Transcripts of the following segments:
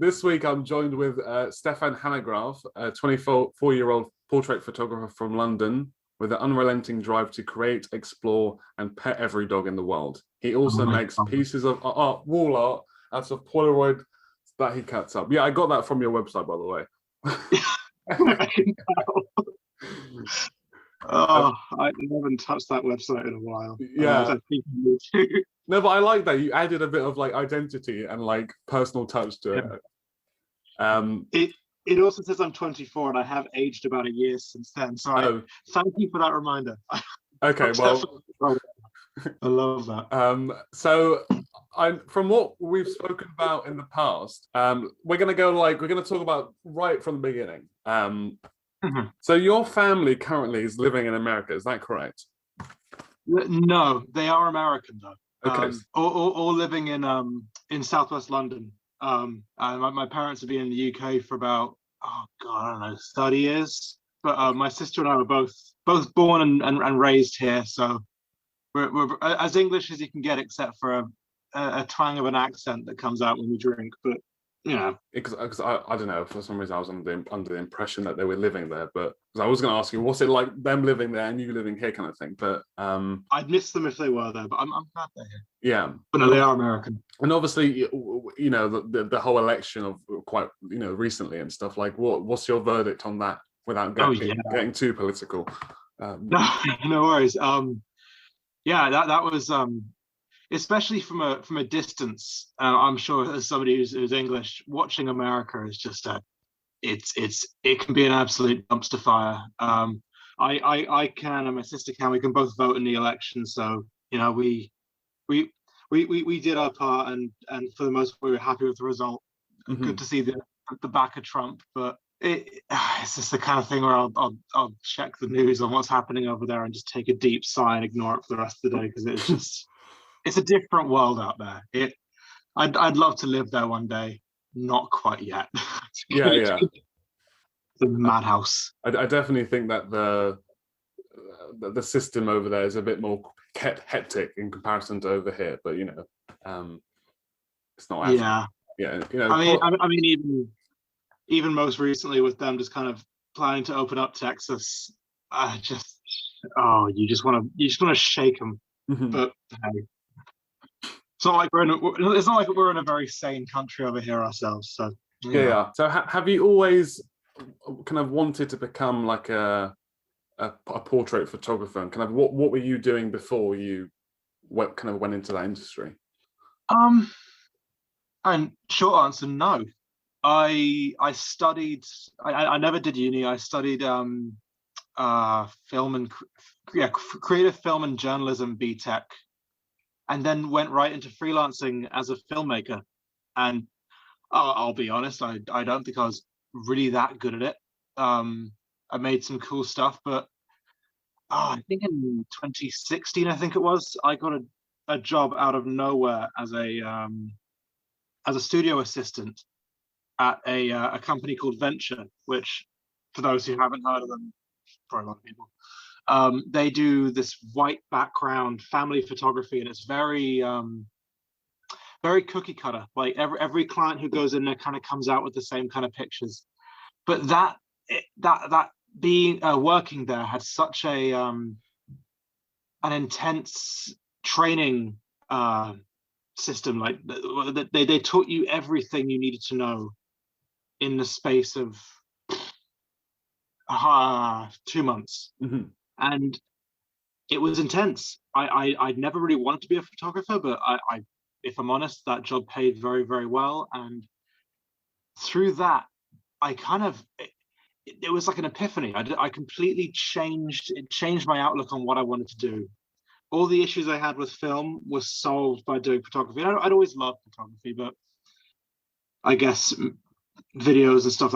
this week I'm joined with Stefan Hanegraaf, a 24-year-old portrait photographer from London with an unrelenting drive to create, explore, and pet every dog in the world. He also makes pieces of wall art out of Polaroid that he cuts up. Yeah, I got that from your website, by the way. Oh, I haven't touched that website in a while. Yeah. I think you need to. No, but I like that. You added a bit of like identity and like personal touch to it. It also says I'm 24 and I have aged about a year since then. So thank you for that reminder. Okay, well, I love that. So from what we've spoken about in the past, we're gonna talk about right from the beginning. So your family currently is living in America, is that correct? No, they are American though. Okay. All living in Southwest London. And my parents have been in the UK for about, I don't know, 30 years. But my sister and I were both born and raised here, so we're as English as you can get, except for a twang of an accent that comes out when we drink. But you know, because I don't know, for some reason I was under the impression that they were living there, but I was going to ask you, what's it like them living there and you living here, kind of thing. But I'd miss them if they were there, but I'm glad they're here. Yeah, but no, they are American. And obviously, you know, the whole election of quite, you know, recently and stuff. Like, what's your verdict on that? Without getting too political. No worries. Yeah, that was especially from a distance. I'm sure as somebody who's English, watching America is just it can be an absolute dumpster fire. I can and my sister can. We can both vote in the election, so you know we did our part, and for the most part we were happy with the result. Good to see the back of Trump, but it's just the kind of thing where I'll check the news on what's happening over there and just take a deep sigh and ignore it for the rest of the day, because it's just it's a different world out there. I'd love to live there one day, not quite yet. Yeah. The madhouse. I definitely think that the system over there is a bit more hectic in comparison to over here, but you know, it's not as you know. I mean, even most recently with them just kind of planning to open up Texas, you just want to shake them. But hey, it's not like we're in a very sane country over here ourselves. So yeah. So have you always kind of wanted to become like a portrait photographer, and kind of what were you doing before you went into that industry? And short answer, no. I studied. I never did uni. I studied film and creative film and journalism BTech, and then went right into freelancing as a filmmaker. And I'll be honest, I don't think I was really that good at it. I made some cool stuff, but I think in 2016, I think it was, I got a job out of nowhere as a studio assistant at a company called Venture, which, for those who haven't heard of them, for a lot of people, they do this white background family photography, and it's very very cookie cutter. Like every client who goes in there kind of comes out with the same kind of pictures. But that being working there had such an intense training system. Like they taught you everything you needed to know in the space of 2 months. And it was intense. I'd never really wanted to be a photographer, but I if I'm honest, that job paid very, very well. And through that, I kind of, it was like an epiphany. I completely changed my outlook on what I wanted to do. All the issues I had with film was solved by doing photography. I'd always loved photography, but I guess videos and stuff,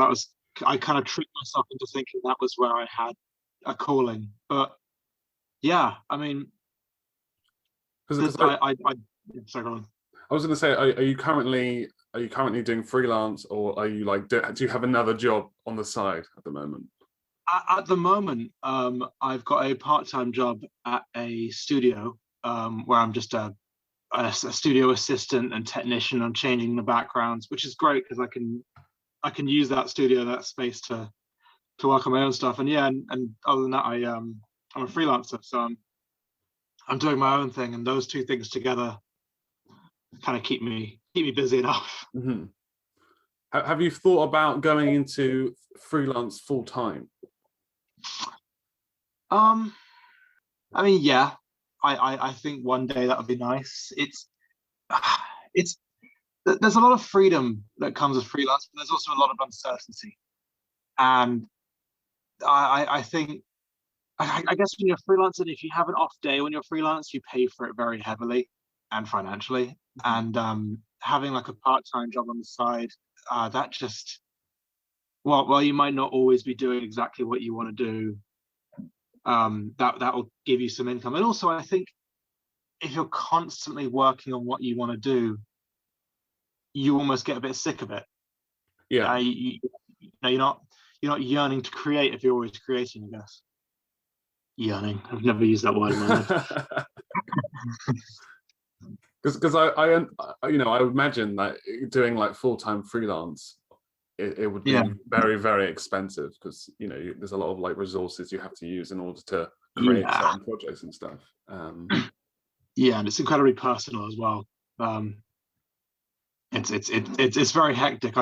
I kind of tricked myself into thinking that was where I had a calling. But yeah, I mean, sorry, go on. I was going to say, are you currently doing freelance, or are you like, do you have another job on the side at the moment? At the moment, I've got a part-time job at a studio where I'm just a a studio assistant and technician. I'm changing the backgrounds, which is great because I can use that studio, that space to work on my own stuff. And yeah, and other than that, I'm a freelancer, so I'm doing my own thing, and those two things together kind of keep me busy enough. Mm-hmm. Have you thought about going into freelance full time? I mean, yeah, I think one day that would be nice. It's there's a lot of freedom that comes with freelance, but there's also a lot of uncertainty. And I think I guess when you're freelancing, if you have an off day when you're freelance, you pay for it very heavily and financially. And having like a part-time job on the side, that just well, you might not always be doing exactly what you want to do. That will give you some income. And also, I think if you're constantly working on what you want to do, you almost get a bit sick of it. Yeah. You're not yearning to create if you're always creating, I guess. Yearning. I've never used that word in my life. Because I would imagine that doing like full-time freelance, it would be very, very expensive because there's a lot of like resources you have to use in order to create certain projects and stuff. Yeah, and it's incredibly personal as well. It's very hectic.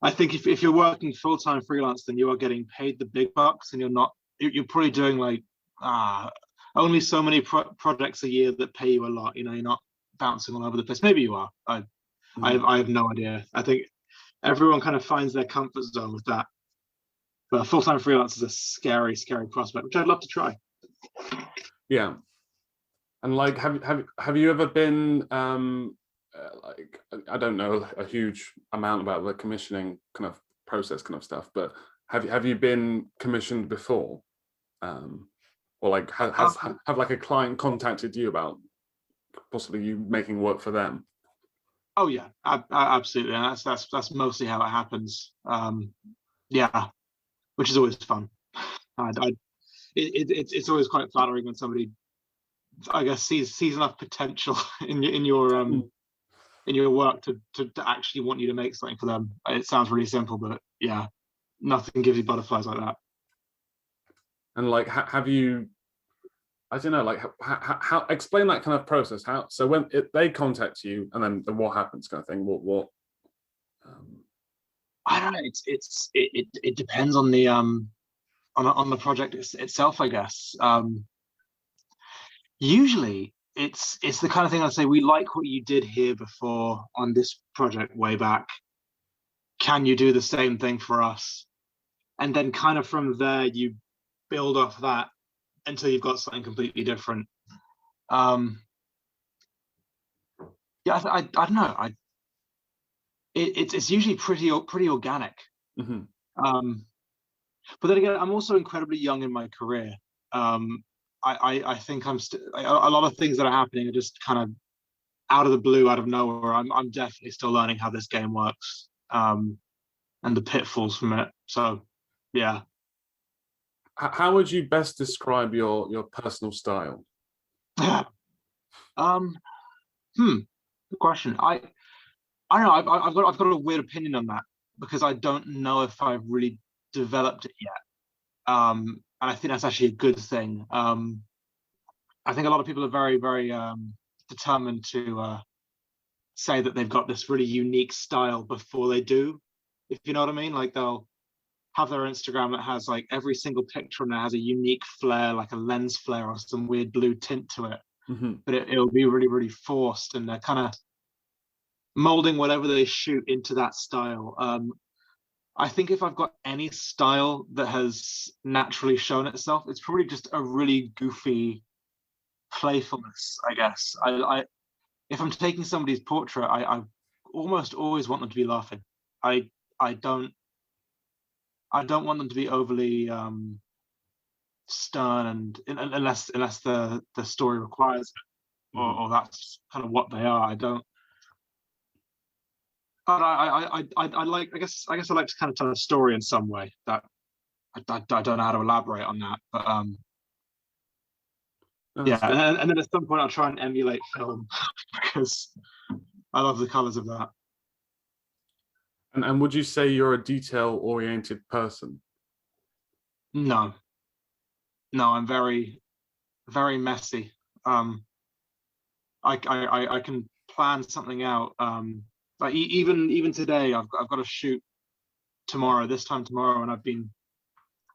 I think if you're working full-time freelance, then you are getting paid the big bucks, and you're probably doing like only so many projects a year that pay you a lot. You're not bouncing all over the place. Maybe you are. I have no idea. I think everyone kind of finds their comfort zone with that. But full-time freelance is a scary, scary prospect, which I'd love to try. Yeah. And like, have you ever been like, I don't know a huge amount about the commissioning kind of process kind of stuff, but have you been commissioned before? Or like have like a client contacted you about possibly you making work for them? Oh yeah, absolutely. And that's mostly how it happens. Yeah, which is always fun. It's always quite flattering when somebody, I guess, sees enough potential in your work to actually want you to make something for them. It sounds really simple, but yeah, nothing gives you butterflies like that. And like, have you? I don't know, like how explain that kind of process. So when they contact you, and then what happens, kind of thing. What? I don't know. It depends on the project itself, I guess. Usually, it's the kind of thing I'd say, we like what you did here before on this project way back. Can you do the same thing for us? And then kind of from there, you build off that until you've got something completely different. Yeah, I don't know. It's usually pretty organic. Mm-hmm. But then again, I'm also incredibly young in my career. I think a lot of things that are happening are just kind of out of the blue, out of nowhere. I'm definitely still learning how this game works, and the pitfalls from it. So, yeah. How would you best describe your personal style? Good question. I don't know. I've got a weird opinion on that because I don't know if I've really developed it yet. And I think that's actually a good thing. I think a lot of people are very, very determined to say that they've got this really unique style before they do, if you know what I mean. Like they'll have their Instagram that has like every single picture on there has a unique flare, like a lens flare or some weird blue tint to it. Mm-hmm. But it'll be really, really forced, and they're kind of molding whatever they shoot into that style. I think if I've got any style that has naturally shown itself, it's probably just a really goofy playfulness, I guess. If I'm taking somebody's portrait, I almost always want them to be laughing. I don't want them to be overly stern, and unless the story requires it, or that's kind of what they are. I don't. But I like. I guess I like to kind of tell a story in some way. That I don't know how to elaborate on that, but No, Yeah, that's good. and then at some point I'll try and emulate film because I love the colors of that. And would you say you're a detail-oriented person? No, no, I'm very messy. Um, I can plan something out. Like even today, I've got to shoot tomorrow, this time tomorrow, and I've been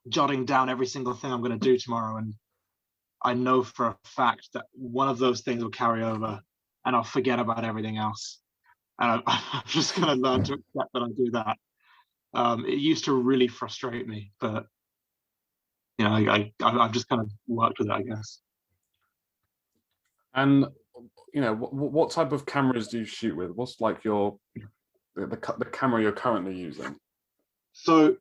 jotting down every single thing I'm going to do tomorrow, and I know for a fact that one of those things will carry over, and I'll forget about everything else. And I'm just going to learn to accept that I do that. It used to really frustrate me, but I've just kind of worked with it, I guess. And what type of cameras do you shoot with? What's like the camera you're currently using? So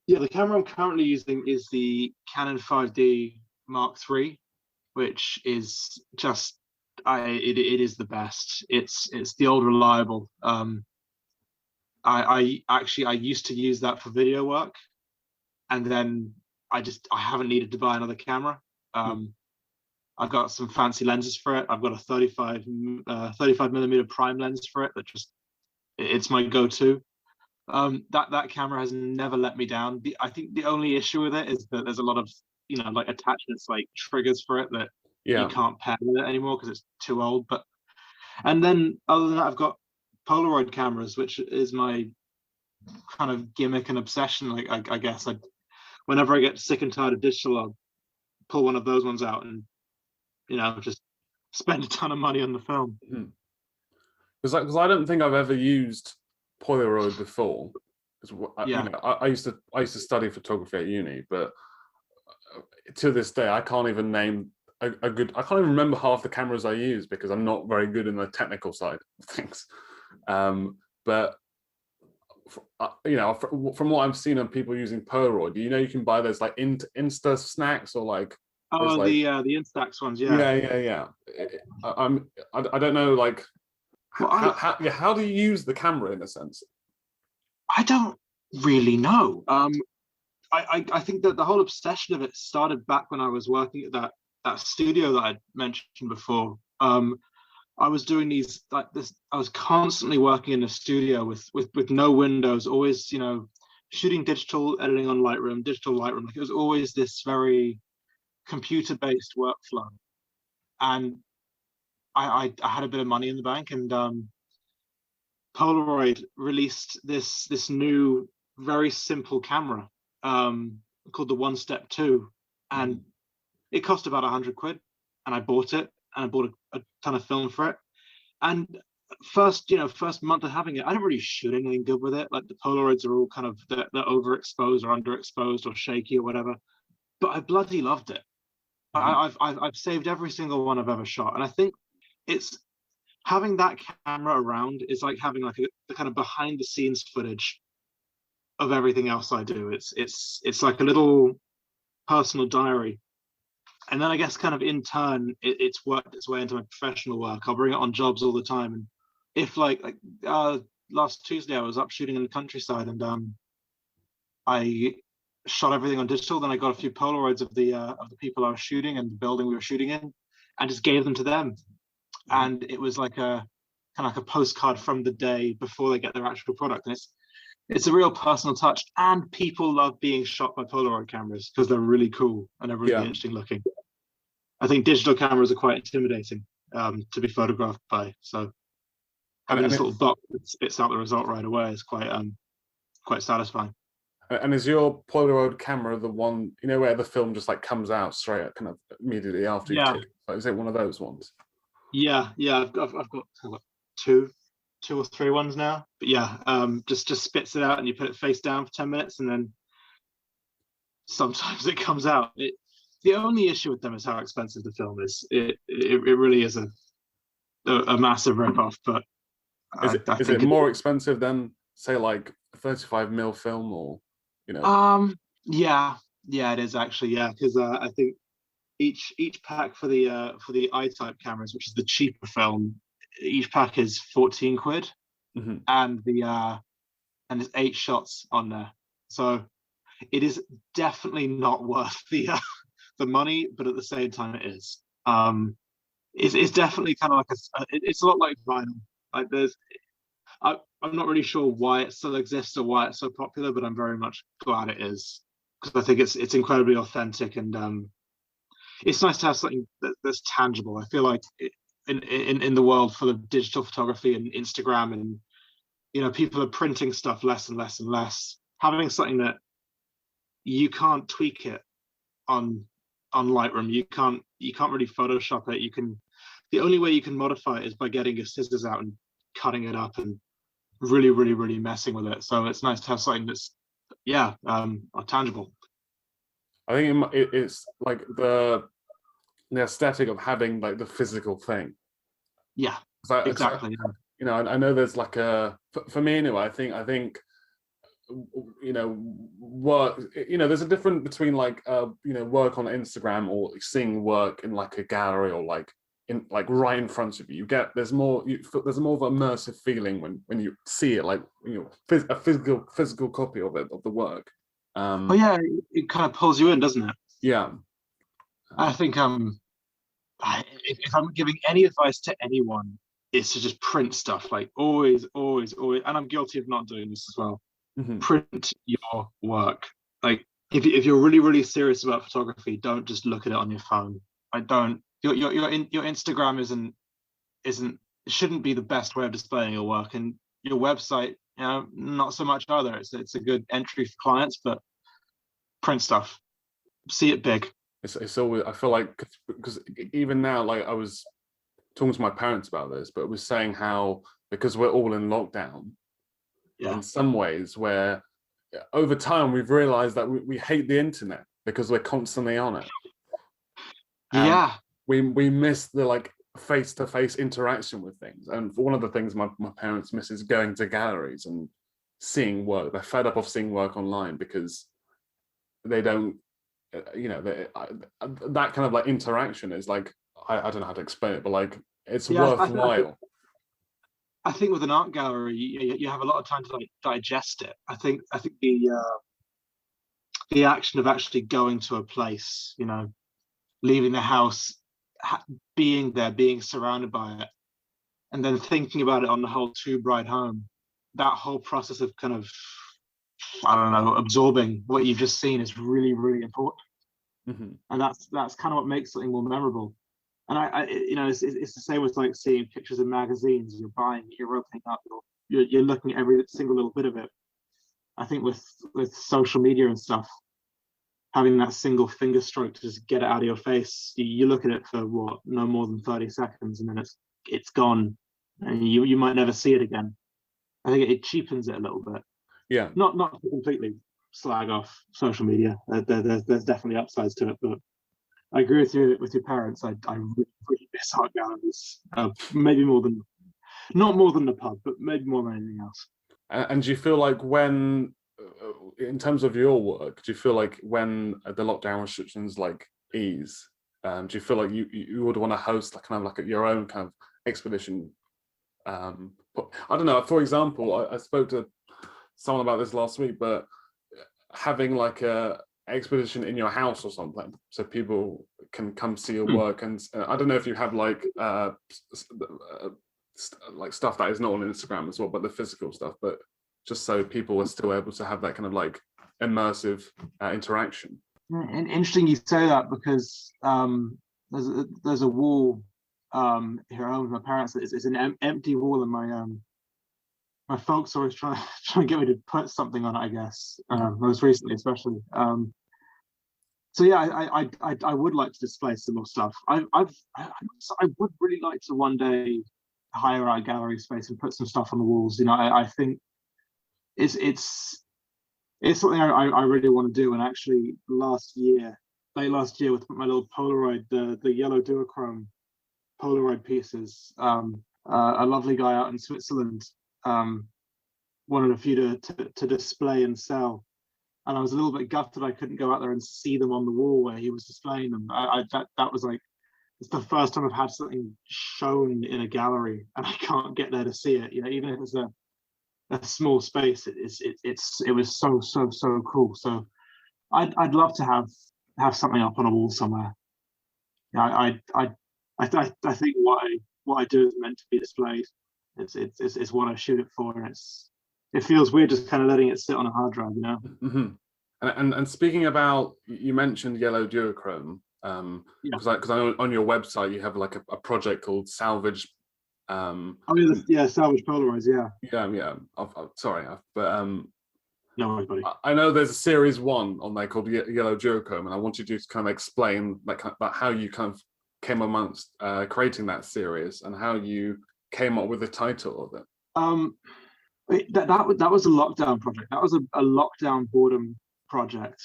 yeah, the camera I'm currently using is the Canon 5D Mark III, which is just it is the best. It's the old reliable. I used to use that for video work, and then I haven't needed to buy another camera. Um, I've got some fancy lenses for it. I've got a 35 millimeter prime lens for it that just it's my go-to. That camera has never let me down. I think the only issue with it is that there's a lot of like attachments, like triggers for it that you Yeah. can't pair with it anymore because it's too old. But and then other than that, I've got Polaroid cameras, which is my kind of gimmick and obsession. Like I guess whenever I get sick and tired of digital, I'll pull one of those ones out and just spend a ton of money on the film. Because I don't think I've ever used Polaroid before. Yeah. I used to study photography at uni, but to this day I can't even name a good. I can't even remember half the cameras I use because I'm not very good in the technical side of things. But from what I've seen of people using Polaroid, you can buy those like Insta snacks or like those Oh, like the Instax ones, yeah. yeah. I don't know like Well, how do you use the camera in a sense? I don't really know. I think that the whole obsession of it started back when I was working at that studio that I'd mentioned before. I was doing these like this. I was constantly working in a studio with no windows, always shooting digital, editing on Lightroom, digital Lightroom. Like it was always this very computer-based workflow, and I had a bit of money in the bank, and Polaroid released this new very simple camera called the One Step 2, and it cost about 100 quid, and I bought it, and I bought a ton of film for it. And first month of having it, I didn't really shoot anything good with it. Like the Polaroids are all kind of they're overexposed or underexposed or shaky or whatever. But I bloody loved it. I've saved every single one I've ever shot, and I think it's having that camera around is like having like the kind of behind the scenes footage of everything else I do. It's like a little personal diary. And then I guess kind of in turn, it's worked its way into my professional work. I'll bring it on jobs all the time. And if last Tuesday, I was up shooting in the countryside, and I shot everything on digital. Then I got a few Polaroids of the people I was shooting and the building we were shooting in, and just gave them to them. And it was like a kind of like a postcard from the day before they get their actual product. And it's a real personal touch. And people love being shot by Polaroid cameras because they're really cool and they're really Yeah. interesting looking. I think digital cameras are quite intimidating to be photographed by. So having this little box that spits out the result right away is quite satisfying. And is your Polaroid camera the one where the film just like comes out straight kind of immediately after you've Yeah, taken? Is it one of those ones? yeah. I've got two or three ones now. But yeah, just spits it out and you put it face down for 10 minutes, and then sometimes it comes out. The only issue with them is how expensive the film is. It really is a massive ripoff. But Is I it think more expensive than say like a 35mm film or yeah, it is actually, yeah, because I think each pack for the I-type cameras, which is the cheaper film, each pack is 14 quid, and there's 8 shots on there, so it is definitely not worth the money, but at the same time it is. It's definitely kind of like it's a lot like vinyl. Like I'm not really sure why it still exists or why it's so popular, but I'm very much glad it is, because I think it's incredibly authentic, and it's nice to have something that's tangible. I feel like in the world full of digital photography and Instagram, and people are printing stuff less and less and less. Having something that you can't tweak it on Lightroom, you can't really Photoshop it. The only way you can modify it is by getting your scissors out and cutting it up and really, really, really messing with it. So it's nice to have something that's tangible. I think it's like the aesthetic of having like the physical thing. Yeah, So, exactly. I know there's like for me anyway. I think work. There's a difference between like work on Instagram or seeing work in like a gallery or like in like right in front of you. There's more of an immersive feeling when you see it, like a physical copy of the work. Oh yeah, it kind of pulls you in, doesn't it? Yeah. I think if I'm giving any advice to anyone, it's to just print stuff. Like always, always, always. And I'm guilty of not doing this as well. Mm-hmm. Print your work. Like if you're really, really serious about photography, don't just look at it on your phone. Your Instagram shouldn't be the best way of displaying your work, and your website, not so much either. It's a good entry for clients, but print stuff. See it big. It's always, I feel like, because even now, like I was talking to my parents about this, but was saying how, because we're all in lockdown, in some ways, where over time we've realized that we hate the internet because we're constantly on it. Yeah. We miss the like face-to-face interaction with things. And one of the things my parents miss is going to galleries and seeing work. They're fed up of seeing work online because they don't, that kind of like interaction is like, I don't know how to explain it, but like it's worthwhile. I think with an art gallery, you have a lot of time to like digest it. I think the action of actually going to a place, leaving the house, being there, being surrounded by it, and then thinking about it on the whole tube ride home, that whole process of kind of, I don't know, absorbing what you've just seen is really, really important. Mm-hmm. And that's kind of what makes something more memorable. And it's the same as like seeing pictures in magazines. You're buying, you're opening up, you're looking at every single little bit of it. I think with social media and stuff, having that single finger stroke to just get it out of your face, you look at it for what, no more than 30 seconds, and then it's gone, and you might never see it again. I think it cheapens it a little bit. Yeah. Not completely slag off social media. There's definitely upsides to it, but I agree with your parents. I really, really miss art galleries. Maybe not more than the pub, but maybe more than anything else. And do you feel like when, in terms of your work, do you feel like when the lockdown restrictions like ease, do you feel like you would want to host like kind of like your own kind of expedition? I don't know. For example, I spoke to someone about this last week, but having like a expedition in your house or something, so people can come see your work. And I don't know if you have like stuff that is not on Instagram as well, but the physical stuff, but just so people are still able to have that kind of like immersive interaction. And interesting you say that, because there's a wall here at home with my parents. It's an empty wall, and my folks always try and get me to put something on it, I guess. Most recently, especially. So yeah, I would like to display some more stuff. I would really like to one day hire our gallery space and put some stuff on the walls. I think it's something I really want to do. And actually, late last year, with my little Polaroid, the yellow duochrome Polaroid pieces, a lovely guy out in Switzerland wanted a few to display and sell. And I was a little bit gutted I couldn't go out there and see them on the wall where he was displaying them. That was like, it's the first time I've had something shown in a gallery and I can't get there to see it. Even if it's a small space, it was so cool. So I'd love to have something up on a wall somewhere. Yeah, I think what I do is meant to be displayed. It's what I shoot it for, and it feels weird just kind of letting it sit on a hard drive, you know. Mm-hmm. And speaking about, you mentioned yellow duochrome, Yeah. because I know on your website you have like a project called Salvage. Oh yeah, yeah, salvage Polaroids. Yeah. Yeah. Sorry, but No worries, buddy. I know there's a series 1 on there called Yellow Duochrome, and I wanted you to kind of explain like about how you kind of came amongst creating that series and how you came up with the title of it. That was a lockdown project. That was a lockdown boredom project.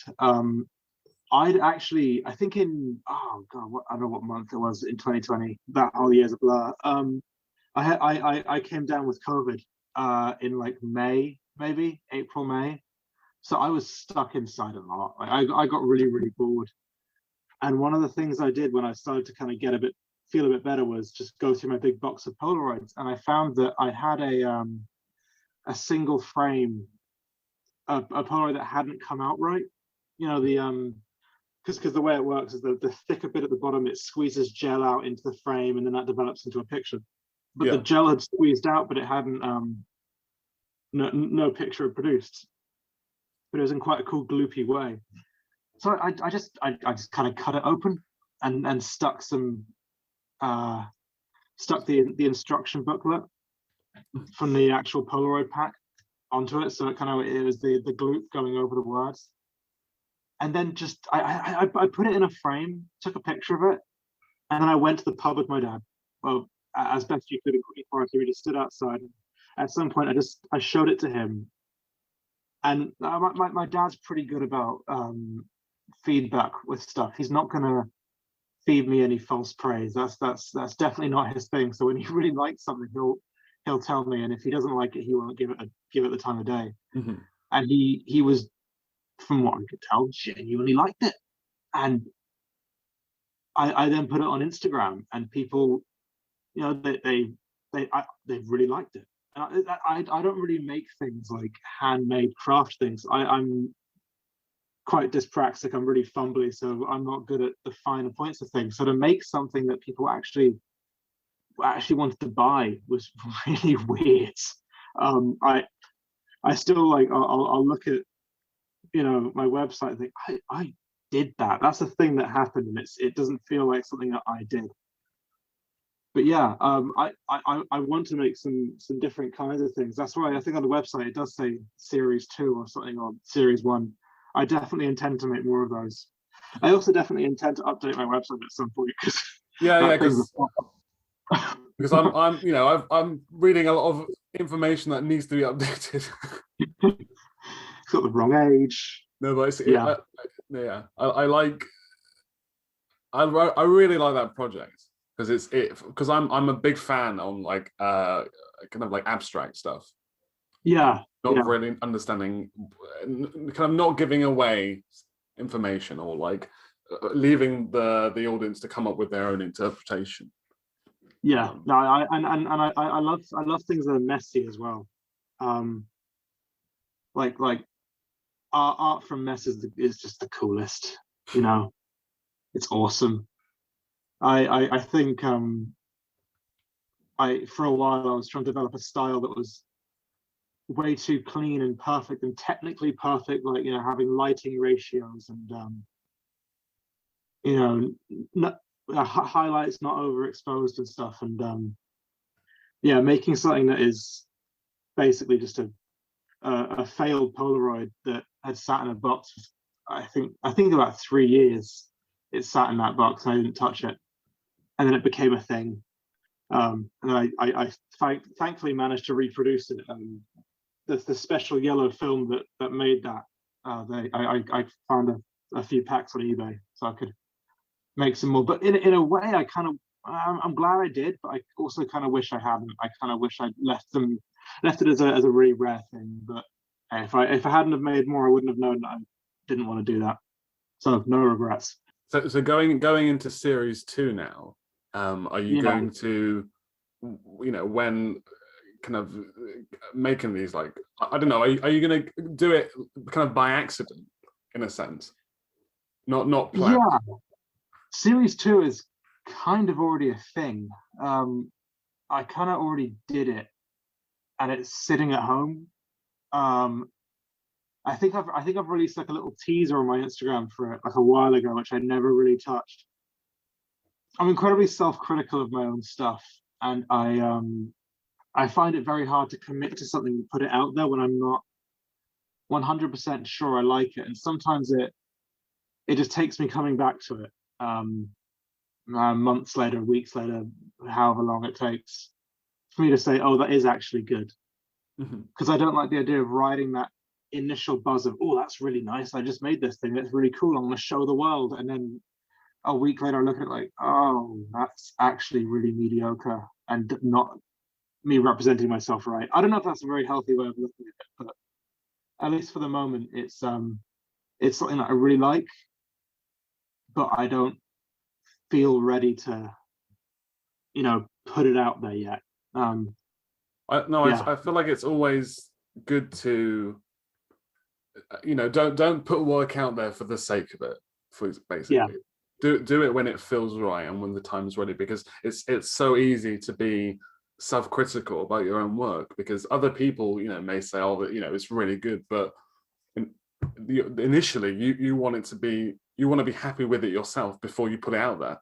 I'd actually, I think in, oh god, I don't know what month it was in 2020. That whole year's a blur. I came down with COVID in like May, maybe April, May. So I was stuck inside a lot. Like, I got really bored. And one of the things I did when I started to kind of feel a bit better was just go through my big box of Polaroids, and I found that I had a single frame, a Polaroid that hadn't come out right. You know, the because the way it works is the thicker bit at the bottom, it squeezes gel out into the frame, and then that develops into a picture. But the gel had squeezed out, but it hadn't no picture had produced. But it was in quite a cool gloopy way. So I just kind of cut it open and stuck some stuck the instruction booklet from the actual Polaroid pack onto it, so it was the gloop going over the words. And then just I put it in a frame, took a picture of it, and then I went to the pub with my dad. Well, as best you could in Quickly Forest, we just stood outside. At some point, I showed it to him, and my dad's pretty good about feedback with stuff. He's not gonna feed me any false praise. That's definitely not his thing. So when he really likes something, he'll tell me, and if he doesn't like it, he won't give it the time of day. Mm-hmm. And he was, from what I could tell, genuinely liked it. And I then put it on Instagram, and people, you know, they really liked it. And I don't really make things like handmade craft things. I'm quite dyspraxic. I'm really fumbly, so I'm not good at the finer points of things. So to make something that people actually wanted to buy was really weird. I still like I'll look at, you know, my website and think I did that. That's a thing that happened, and it doesn't feel like something that I did. But yeah, I want to make some different kinds of things. That's why I think on the website it does say series 2 or something, or series 1. I definitely intend to make more of those. I also definitely intend to update my website at some point, because because I'm you know I'm reading a lot of information that needs to be updated. It's got the wrong age. No, but I really like that project because I'm a big fan on like kind of like abstract stuff. Not really understanding, kind of not giving away information, or like leaving the audience to come up with their own interpretation. No, I love things that are messy as well. Like art from mess is just the coolest, you know. It's awesome. I think for a while I was trying to develop a style that was way too clean and perfect and technically perfect, like, you know, having lighting ratios and you know, highlights not overexposed and stuff, and yeah, making something that is basically just a failed Polaroid that had sat in a box for, I think about 3 years. It sat in that box and I didn't touch it, and then it became a thing. And I thankfully managed to reproduce it. The special yellow film that made that, I found a few packs on eBay, so I could make some more. But in a way, I'm glad I did, but I also kind of wish I hadn't. I kind of wish I'd left it as a really rare thing. But if I hadn't have made more, I wouldn't have known that I didn't want to do that. So no regrets. So going into series 2 now, are you going to, you know, when kind of making these, like, I don't know, are you going to do it kind of by accident in a sense, not planned? Yeah, series 2 is kind of already a thing. I kind of already did it, and it's sitting at home. I think I've released like a little teaser on my Instagram for it like a while ago, which I never really touched. I'm incredibly self-critical of my own stuff, and I find it very hard to commit to something and put it out there when I'm not 100% sure I like it. And sometimes it just takes me coming back to it months later, weeks later, however long it takes for me to say, oh, that is actually good. Because I don't like the idea of riding that initial buzz of, oh, that's really nice. I just made this thing. That's really cool. I'm going to show the world. And then a week later, I look at it like, oh, that's actually really mediocre and not me representing myself right. I don't know if that's a very healthy way of looking at it, but at least for the moment, it's something that I really like, but I don't feel ready to, put it out there yet. I feel like it's always good to, don't put work out there for the sake of it. Basically, yeah, do it when it feels right and when the time's ready, because it's so easy to be self-critical about your own work, because other people, may say, oh, it's really good, but initially you want to be happy with it yourself before you put it out there.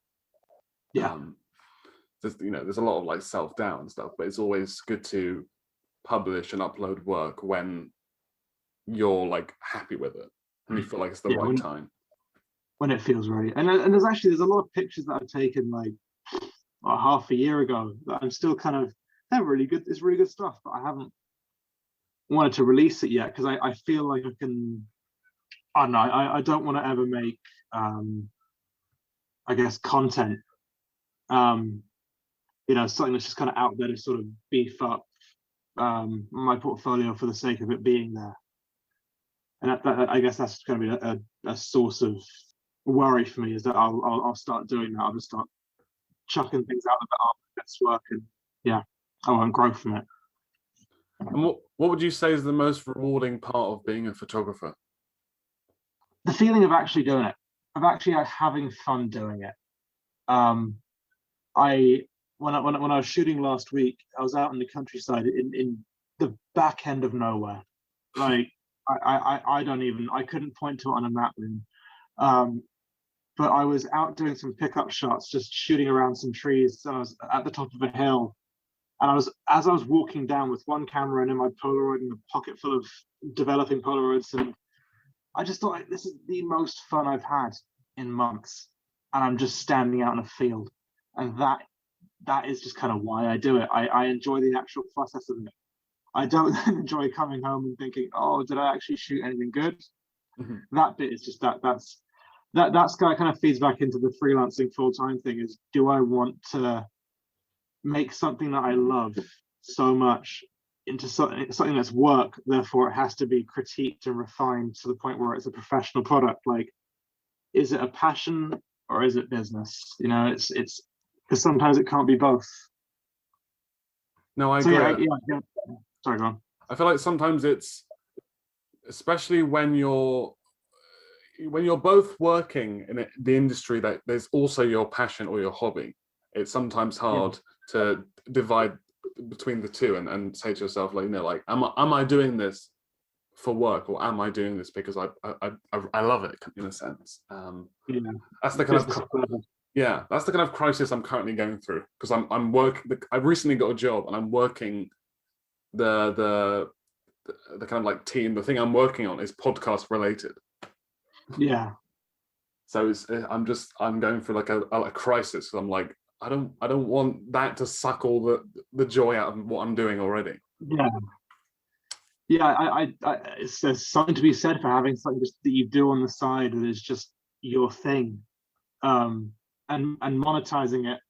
Yeah. There's a lot of like self-doubt and stuff, but it's always good to publish and upload work when you're like happy with it and you feel like it's the right time, when it feels right. And there's a lot of pictures that I've taken like half a year ago that I'm still kind of, they're really good, it's really good stuff, but I haven't wanted to release it yet because I feel like I don't know, I don't want to ever make I guess content something that's just kind of out there to sort of beef up my portfolio for the sake of it being there. And that I guess that's going to be a source of worry for me, is that I'll start doing that. I'll just start chucking things out of the best work, and I won't grow from it. And what would you say is the most rewarding part of being a photographer? The feeling of actually doing it, of actually having fun doing it. When I was shooting last week, I was out in the countryside in the back end of nowhere. Like I couldn't point to it on a map then. But I was out doing some pickup shots, just shooting around some trees. So I was at the top of a hill, and as I was walking down with one camera and in my Polaroid and a pocket full of developing Polaroids, and I just thought, like, this is the most fun I've had in months, and I'm just standing out in a field, and that is just kind of why I do it. I enjoy the actual process of it. I don't enjoy coming home and thinking, oh, did I actually shoot anything good? That bit is just that's kind of feeds back into the freelancing full-time thing, is, do I want to make something that I love so much into something that's work, therefore it has to be critiqued and refined to the point where it's a professional product? Like, is it a passion or is it business? It's because sometimes it can't be both. No, I agree. Yeah. Sorry, go on. I feel like sometimes it's, especially when you're both working in the industry that there's also your passion or your hobby, it's sometimes hard to divide between the two and say to yourself, like, am I doing this for work, or am I doing this because I love it, in a sense? That's the kind of that's the kind of crisis I'm currently going through, because I'm working. I recently got a job and I'm working the kind of like team. The thing I'm working on is podcast related. Yeah. So I'm going through like a crisis. I'm like, I don't want that to suck all the joy out of what I'm doing already. Yeah. There's something to be said for having something just that you do on the side that is just your thing, and monetizing it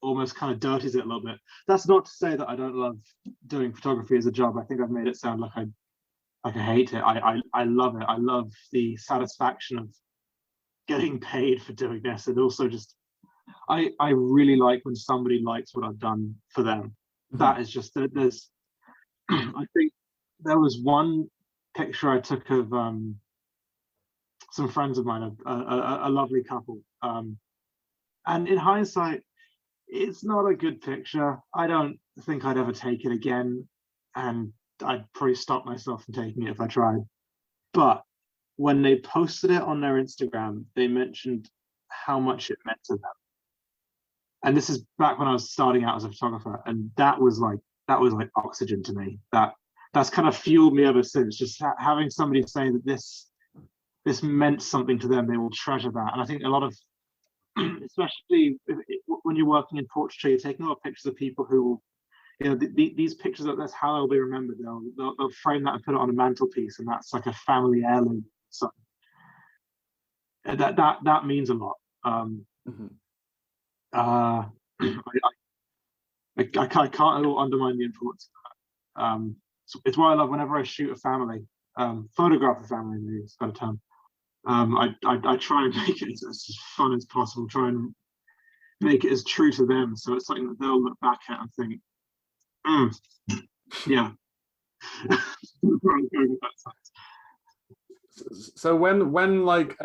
almost kind of dirties it a little bit. That's not to say that I don't love doing photography as a job. I think I've made it sound like I hate it. I love it. I love the satisfaction of getting paid for doing this, and also just I really like when somebody likes what I've done for them. That is just, there's I think there was one picture I took of some friends of mine, a lovely couple, And in hindsight, it's not a good picture. I don't think I'd ever take it again, and I'd probably stop myself from taking it if I tried. But when they posted it on their Instagram, they mentioned how much it meant to them. And this is back when I was starting out as a photographer, and that was like oxygen to me. That's kind of fueled me ever since. Just having somebody say that this meant something to them, they will treasure that. And I think a lot of, especially when you're working in portraiture, you're taking a lot of pictures of people who, you know, these pictures, that's how they'll be remembered. They'll frame that and put it on a mantelpiece, and that's like a family heirloom. So that means a lot. Mm-hmm. I can't at all undermine the importance of that. It's why I love whenever I shoot a family, photograph a family, maybe it's a better term. I try and make it as fun as possible, try and make it as true to them, so it's something that they'll look back at and think, yeah. So when like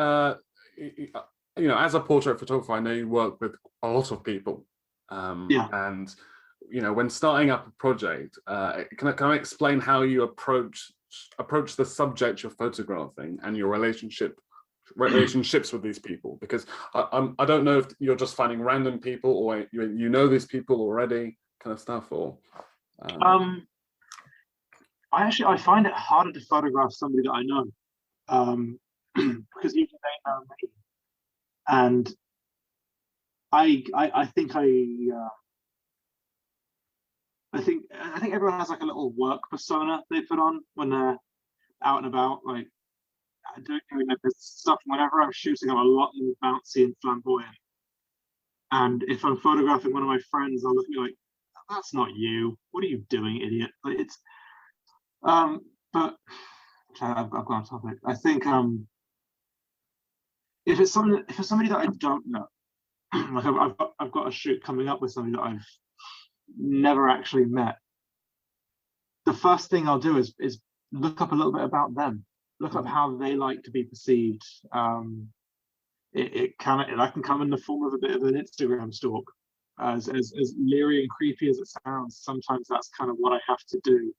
you know, as a portrait photographer, I know you work with a lot of people, and you know, when starting up a project, can I explain how you approach the subject you're photographing and your relationships with these people? Because I don't know if you're just finding random people, or you know these people already, kind of stuff, or I find it harder to photograph somebody that I know, because usually they know me, and I think everyone has like a little work persona they put on when they're out and about, like doing their business stuff. Whenever I'm shooting, I'm a lot more bouncy and flamboyant. And if I'm photographing one of my friends, they'll look at me like, "That's not you. What are you doing, idiot?" Like it's, but I've gone off topic. I think if it's somebody that I don't know, like I've got a shoot coming up with somebody that I've never actually met. The first thing I'll do is look up a little bit about them, look up how they like to be perceived. That can come in the form of a bit of an Instagram stalk, as leery and creepy as it sounds. Sometimes that's kind of what I have to do.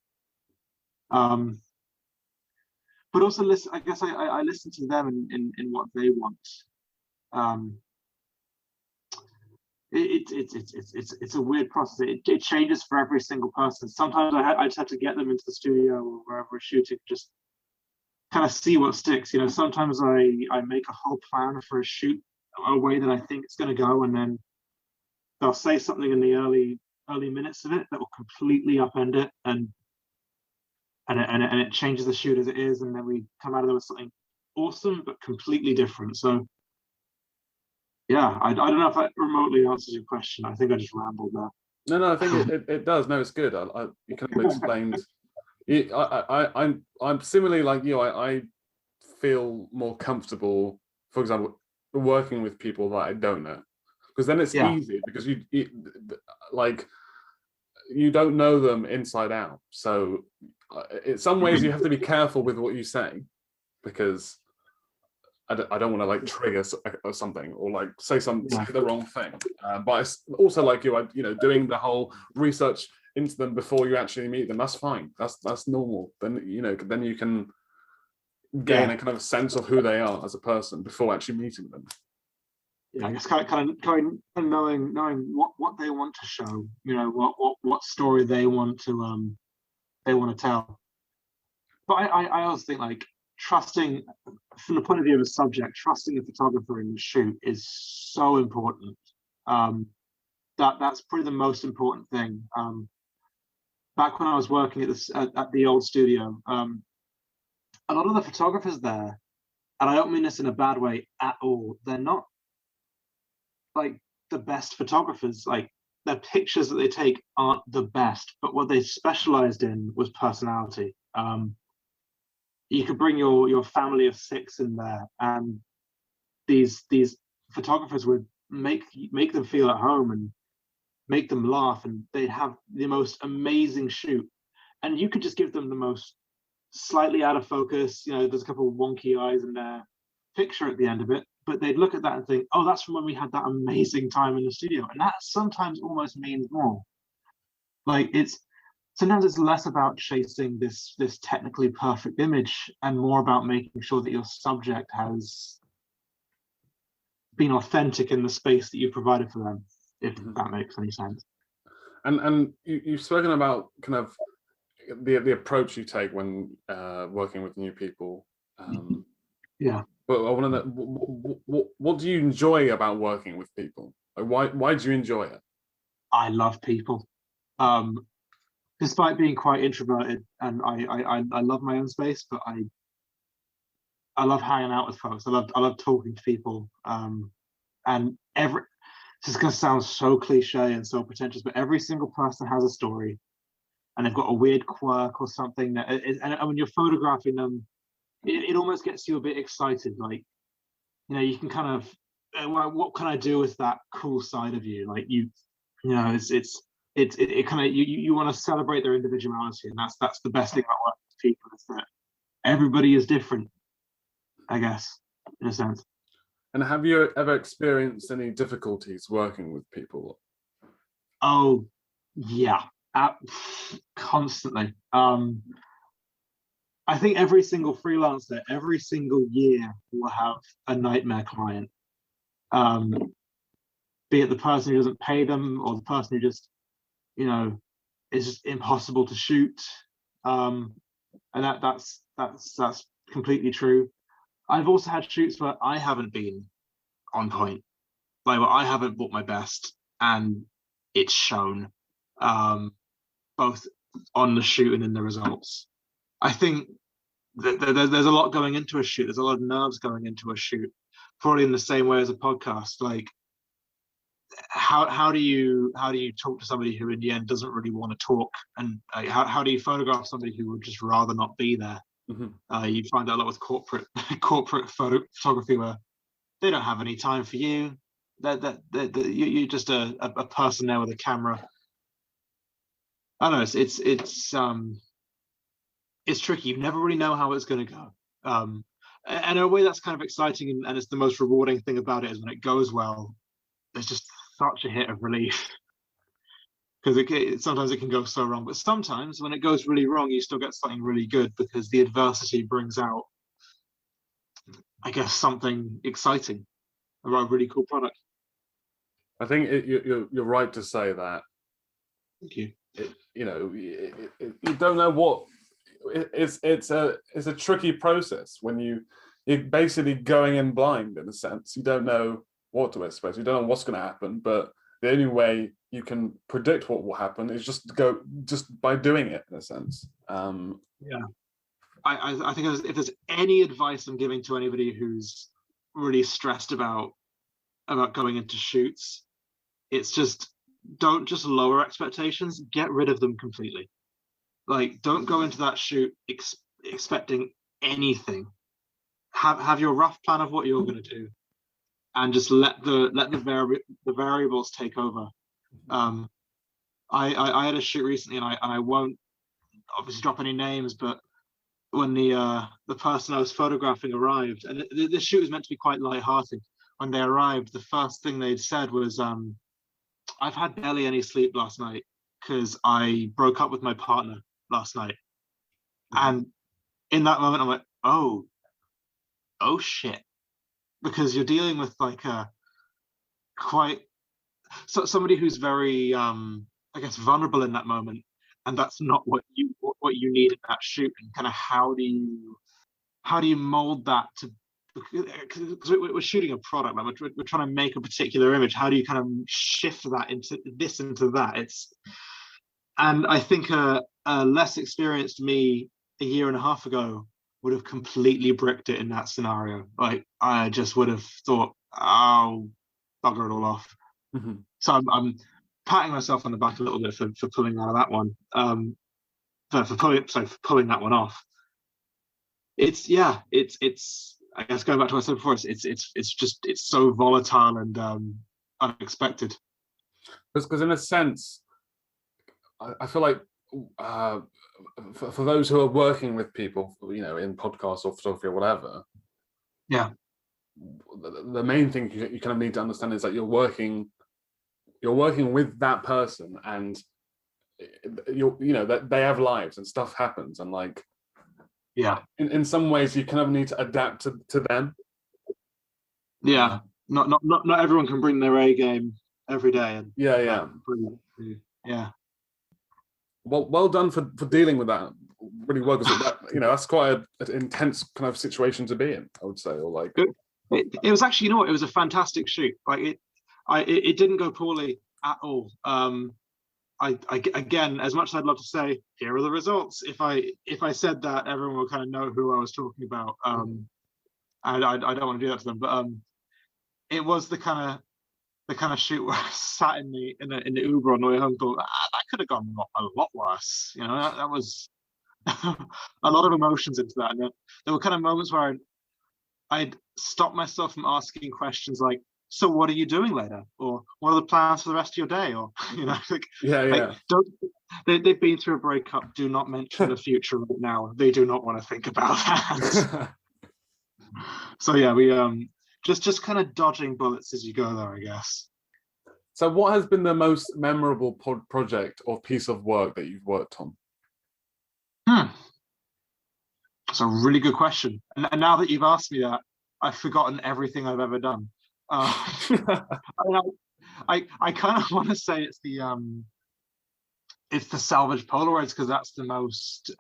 But also listen. I guess I listen to them in what they want. It's a weird process. It changes for every single person. Sometimes I just have to get them into the studio or wherever we're shooting, just kind of see what sticks. You know, sometimes I make a whole plan for a shoot, a way that I think it's going to go, and then they'll say something in the early minutes of it that will completely upend it, and it changes the shoot as it is, and then we come out of there with something awesome but completely different. So yeah, I don't know if that remotely answers your question. I think I just rambled there. No, I think it does. No, it's good. You kind of explained. I'm similarly like you. I feel more comfortable, for example, working with people that I don't know, because then it's easy, because you like, you don't know them inside out. So in some ways you have to be careful with what you say, because I don't want to like trigger or something, or like say the wrong thing. But it's also like you know, doing the whole research into them before you actually meet them. That's fine. That's normal. Then you know, then you can gain a kind of sense of who they are as a person before actually meeting them. Yeah, I guess kind of knowing what they want to show. You know, what story they want to tell. But I also think, like, trusting, from the point of view of a subject, trusting a photographer in the shoot is so important. That's probably the most important thing. Back when I was working at the old studio, a lot of the photographers there, and I don't mean this in a bad way at all, they're not like the best photographers. Like, the pictures that they take aren't the best, but what they specialized in was personality. You could bring your family of 6 in there, and these photographers would make them feel at home and make them laugh, and they'd have the most amazing shoot. And you could just give them the most slightly out of focus, you know, there's a couple of wonky eyes in their picture at the end of it, but they'd look at that and think, oh, that's from when we had that amazing time in the studio. And that sometimes almost means more. Like sometimes it's less about chasing this technically perfect image and more about making sure that your subject has been authentic in the space that you provided for them, if that makes any sense. And you've spoken about kind of the approach you take when working with new people. Yeah. But I want to know, what do you enjoy about working with people? Like, why do you enjoy it? I love people. Despite being quite introverted, and I love my own space, but I love hanging out with folks. I love talking to people. And this is going to sound so cliche and so pretentious, but every single person has a story, and they've got a weird quirk or something that and when you're photographing them, it almost gets you a bit excited. Like, you can kind of, what can I do with that cool side of you? Like, it kind of, you want to celebrate their individuality, and that's the best thing about working with people, is that everybody is different, I guess, in a sense. And have you ever experienced any difficulties working with people? Oh, yeah, constantly. I think every single freelancer, every single year, will have a nightmare client. Be it the person who doesn't pay them, or the person who just, is just impossible to shoot. And that's completely true. I've also had shoots where I haven't been on point, like where I haven't brought my best, and it's shown, both on the shoot and in the results. I think that there's a lot going into a shoot. There's a lot of nerves going into a shoot, probably in the same way as a podcast. Like, how do you talk to somebody who in the end doesn't really want to talk, and how do you photograph somebody who would just rather not be there? You find that a lot with corporate photography, where they don't have any time for you. You're just a person there with a camera. I don't know. It's tricky. You never really know how it's going to go. And in a way, that's kind of exciting, and it's the most rewarding thing about it, is when it goes well. There's just such a hit of relief, because sometimes it can go so wrong, but sometimes when it goes really wrong, you still get something really good, because the adversity brings out, I guess, something exciting about a really cool product. I think you're right to say that. Thank you. You don't know what it's a tricky process when you're basically going in blind, in a sense. You don't know what to expect. You don't know what's going to happen, but the only way you can predict what will happen is just by doing it, in a sense. Yeah, I think if there's any advice I'm giving to anybody who's really stressed about going into shoots, it's just, don't just lower expectations. Get rid of them completely. Like, don't go into that shoot expecting anything. Have your rough plan of what you're going to do, and just let the variables take over. I had a shoot recently, and I won't obviously drop any names, but when the person I was photographing arrived, and the shoot was meant to be quite lighthearted, when they arrived, the first thing they'd said was, I've had barely any sleep last night because I broke up with my partner last night. And in that moment, I'm like, oh shit, because you're dealing with like somebody who's very, I guess, vulnerable in that moment, and that's not what you need in that shoot. And kind of how do you mold that to, because we're shooting a product, like we're trying to make a particular image. How do you kind of shift that into that? And I think a less experienced me a year and a half ago would have completely bricked it in that scenario. Like, I just would have thought, oh, bugger it all off. So I'm patting myself on the back a little bit for pulling out of that one. For pulling that one off. It's I guess, going back to what I said before, it's so volatile and unexpected. Because in a sense, I feel like for those who are working with people, in podcasts or photography or whatever, yeah, the main thing you kind of need to understand is that you're working with that person, and that they have lives and stuff happens, and like, yeah, in some ways you kind of need to adapt to them. yeah. Not everyone can bring their A game every day, and Yeah. yeah. Well done for dealing with that really well, because that's quite an intense kind of situation to be in, I would say. Or like, it was actually, it was a fantastic shoot. Like it didn't go poorly at all. I again, as much as I'd love to say, here are the results, if I said that, everyone will kind of know who I was talking about. I don't want to do that to them, but it was the kind of shoot where I sat in the Uber on the way home, thought, that could have gone a lot worse. That was a lot of emotions into that. And there were kind of moments where I'd stop myself from asking questions like, so what are you doing later? Or what are the plans for the rest of your day? Or, yeah. Don't, they've been through a breakup. Do not mention the future right now. They do not want to think about that. So yeah, we just kind of dodging bullets as you go there, I guess. So what has been the most memorable project or piece of work that you've worked on? That's a really good question. And now that you've asked me that, I've forgotten everything I've ever done. I kind of want to say it's the salvage Polaroids, because that's the most.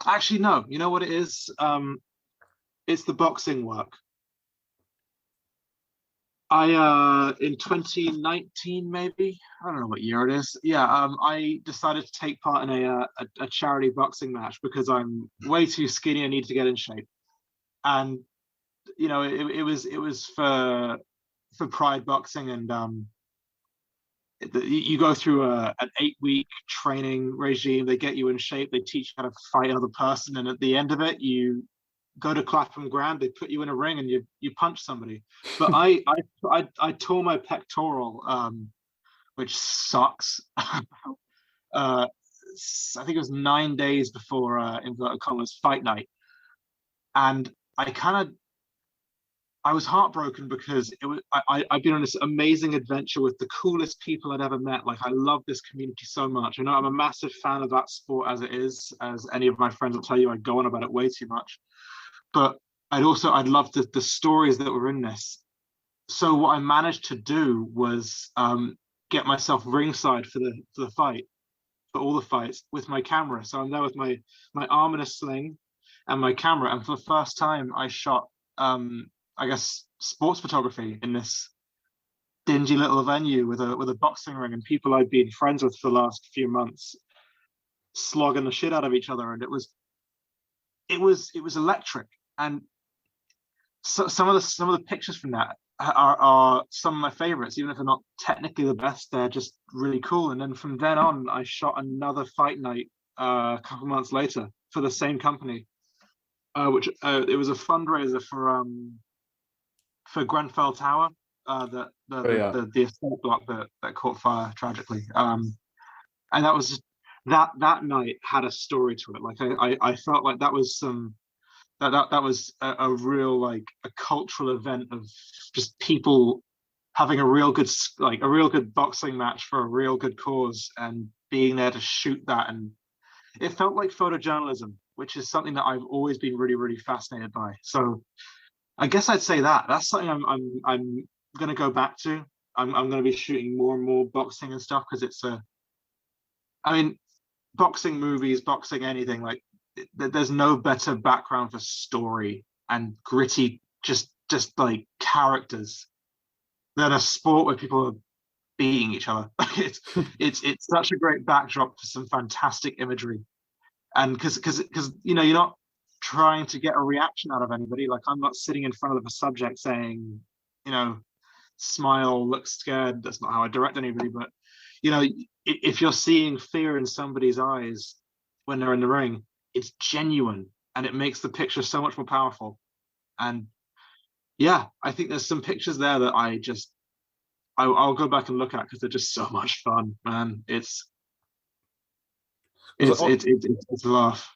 Actually, no. You know what it is? It's the boxing work. In 2019, maybe, I don't know what year it is. Yeah, I decided to take part in a charity boxing match because I'm way too skinny. I need to get in shape, and it was for Pride Boxing, and you go through an 8-week training regime. They get you in shape. They teach you how to fight another person, and at the end of it, you go to Clapham Grand. They put you in a ring and you punch somebody. But I tore my pectoral, which sucks. I think it was 9 days before inverted commas fight night, and I was heartbroken because I've been on this amazing adventure with the coolest people I'd ever met. Like, I love this community so much. I'm a massive fan of that sport as it is. As any of my friends will tell you, I go on about it way too much. But I'd love the stories that were in this. So what I managed to do was get myself ringside for the fight, for all the fights, with my camera. So I'm there with my arm in a sling and my camera. And for the first time, I shot, I guess, sports photography in this dingy little venue with a boxing ring and people I'd been friends with for the last few months, slogging the shit out of each other. And it was electric. And so some of the pictures from that are some of my favorites, even if they're not technically the best. They're just really cool. And then from then on, I shot another fight night a couple months later for the same company, which it was a fundraiser for Grenfell Tower, the estate block that caught fire tragically. And that was just, that night had a story to it. Like I felt like that was that was a real, like, a cultural event of just people having a real good boxing match for a real good cause and being there to shoot that. And it felt like photojournalism, which is something that I've always been really, really fascinated by. So I guess I'd say that's something I'm going to go back to. I'm going to be shooting more and more boxing and stuff, because boxing movies, boxing anything, like, there's no better background for story and gritty, just like characters, than a sport where people are beating each other. it's such a great backdrop for some fantastic imagery, and because you're not trying to get a reaction out of anybody. Like, I'm not sitting in front of a subject saying, smile, look scared. That's not how I direct anybody. But if you're seeing fear in somebody's eyes when they're in the ring, it's genuine, and it makes the picture so much more powerful. And yeah, I think there's some pictures there that I'll go back and look at, because they're just so much fun, man. It's a laugh.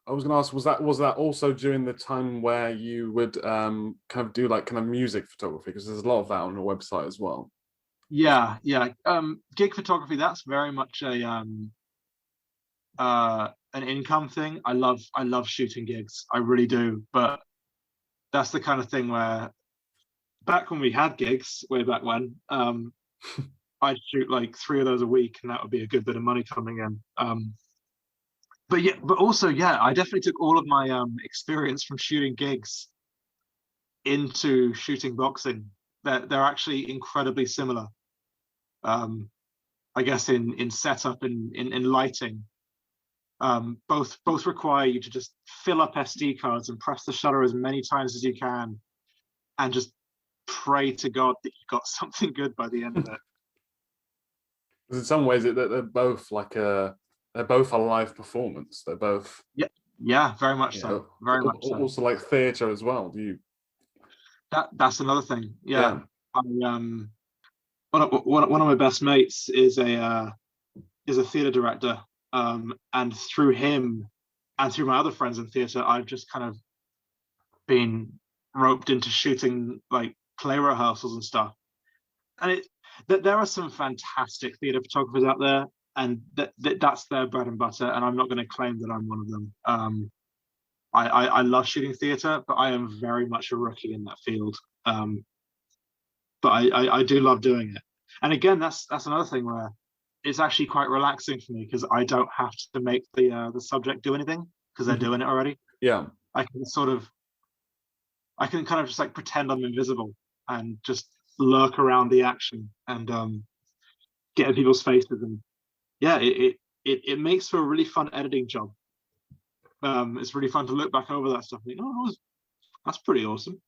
I was going to ask, was that also during the time where you would kind of do like kind of music photography? Because there's a lot of that on your website as well. Yeah, yeah. Gig photography, that's very much an income thing. I love shooting gigs. I really do. But that's the kind of thing where back when we had gigs, way back when, I'd shoot like 3 of those a week, and that would be a good bit of money coming in. But yeah, but also, yeah, I definitely took all of my experience from shooting gigs into shooting boxing. They're actually incredibly similar. I guess in setup and in lighting. Both require you to just fill up SD cards and press the shutter as many times as you can, and just pray to God that you got something good by the end of it. Because in some ways, they're both they're both a live performance. They're both Yeah, very much so. Very much so. Also like theatre as well. Do you? That's another thing. Yeah. I one of my best mates is a theatre director. And through him and through my other friends in theatre, I've just kind of been roped into shooting like play rehearsals and stuff. And there are some fantastic theatre photographers out there, and that's their bread and butter. And I'm not going to claim that I'm one of them. I love shooting theatre, but I am very much a rookie in that field. But I do love doing it. And again, that's another thing where it's actually quite relaxing for me, because I don't have to make the subject do anything, because they're doing it already. Yeah. I can kind of just like pretend I'm invisible and just lurk around the action and get in people's faces. And yeah, it makes for a really fun editing job. It's really fun to look back over that stuff and think, oh, that's pretty awesome.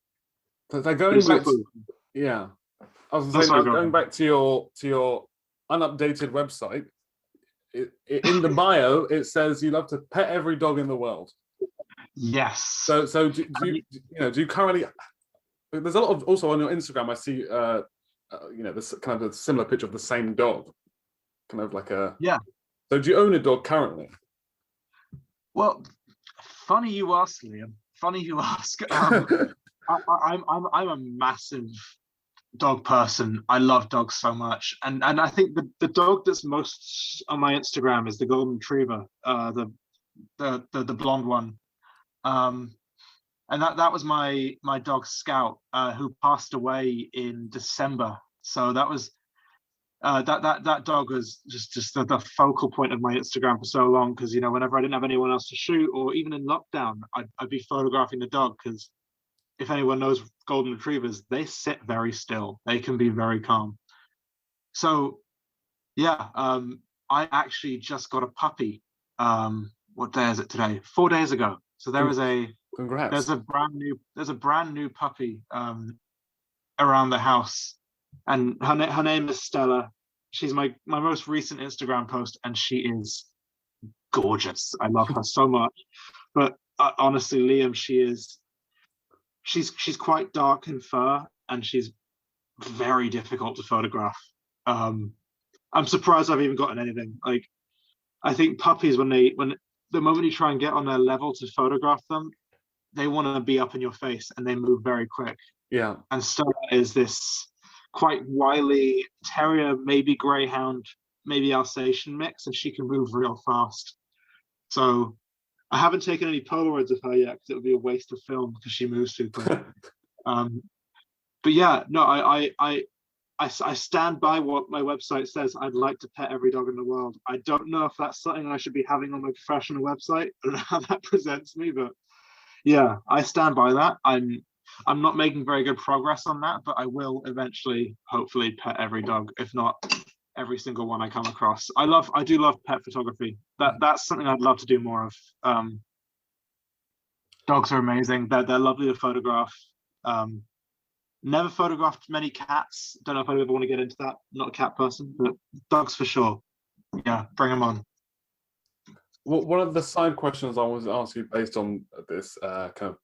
They're going back to, yeah. I was going back to your unupdated website. In the bio, it says you love to pet every dog in the world. Yes. So do you currently? There's a lot of, also on your Instagram, I see this kind of a similar picture of the same dog, kind of like a. Yeah. So do you own a dog currently? Well, funny you ask, Liam. Funny you ask. I'm a massive dog person. I love dogs so much, and I think the dog that's most on my Instagram is the golden retriever, the blonde one, and that was my dog Scout, who passed away in December. So that was that dog was just the focal point of my Instagram for so long, because whenever I didn't have anyone else to shoot, or even in lockdown, I'd be photographing the dog, because if anyone knows golden retrievers, they sit very still. They can be very calm. So yeah, I actually just got a puppy. What day is it today? 4 days ago. So Congrats. There's a brand new puppy around the house, and her name is Stella. She's my most recent Instagram post, and she is gorgeous. I love her so much. But honestly, Liam, she's quite dark in fur, and she's very difficult to photograph. I'm surprised I've even gotten anything. Like, I think puppies, when the moment you try and get on their level to photograph them, they want to be up in your face, and they move very quick. Yeah. And Stella is this quite wily terrier, maybe greyhound, maybe Alsatian mix, and she can move real fast. So I haven't taken any Polaroids of her yet, because it would be a waste of film, because she moves too quick. But yeah, no, I stand by what my website says. I'd like to pet every dog in the world. I don't know if that's something I should be having on my professional website. I don't know how that presents me, but yeah, I stand by that. I'm not making very good progress on that, but I will eventually, hopefully, pet every dog, if not every single one I come across. I do love pet photography. That's something I'd love to do more of. Dogs are amazing. They're lovely to photograph. Never photographed many cats. Don't know if I ever want to get into that. I'm not a cat person, but dogs for sure. Yeah, bring them on. Well, one of the side questions I was asking based on this kind of